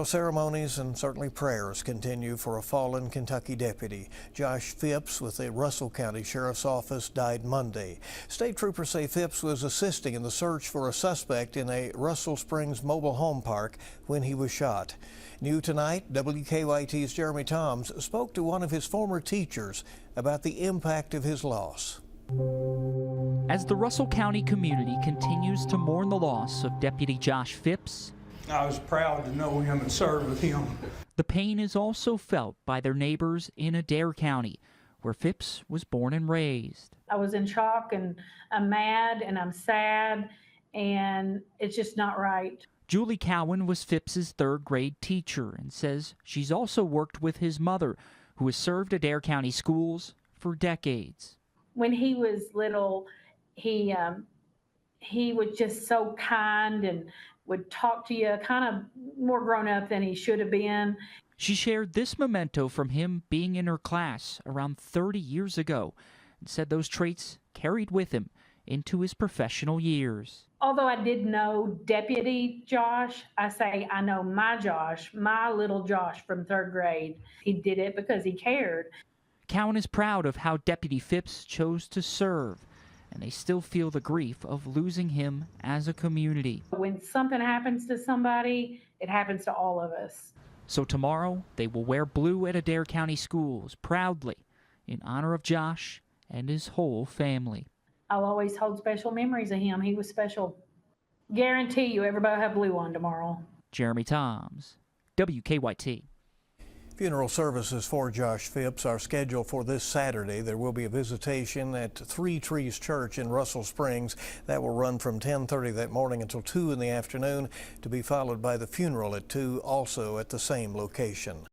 Ceremonies and certainly prayers continue for a fallen Kentucky deputy. Josh Phipps with the Russell County Sheriff's Office died Monday. State troopers say Phipps was assisting in the search for a suspect in a Russell Springs mobile home park when he was shot. New tonight, WKYT's Jeremy Toms spoke to one of his former teachers about the impact of his loss. As the Russell County community continues to mourn the loss of Deputy Josh Phipps, I was proud to know him and serve with him. the pain is also felt by their neighbors in Adair County, where Phipps was born and raised. I was in shock, and I'm mad and I'm sad, and it's just not right. Julie Cowan was Phipps's third-grade teacher and says she's also worked with his mother, who has served Adair County schools for decades. When he was little, he was just so kind and would talk to you, kind of more grown up than he should have been. She shared this memento from him being in her class around 30 years ago and said those traits carried with him into his professional years. Although I did know Deputy Josh, I say I know my Josh, my little Josh from third grade. He did it because he cared. Cowan is proud of how Deputy Phipps chose to serve, and they still feel the grief of losing him as a community. When something happens to somebody, it happens to all of us. So tomorrow, they will wear blue at Adair County schools proudly in honor of Josh and his whole family. I'll always hold special memories of him. He was special. Guarantee you everybody will have blue on tomorrow. Jeremy Toms, WKYT. Funeral services for Josh Phipps are scheduled for this Saturday. There will be a visitation at Three Trees Church in Russell Springs. That will run from 10:30 that morning until 2 in the afternoon, to be followed by the funeral at 2, also at the same location.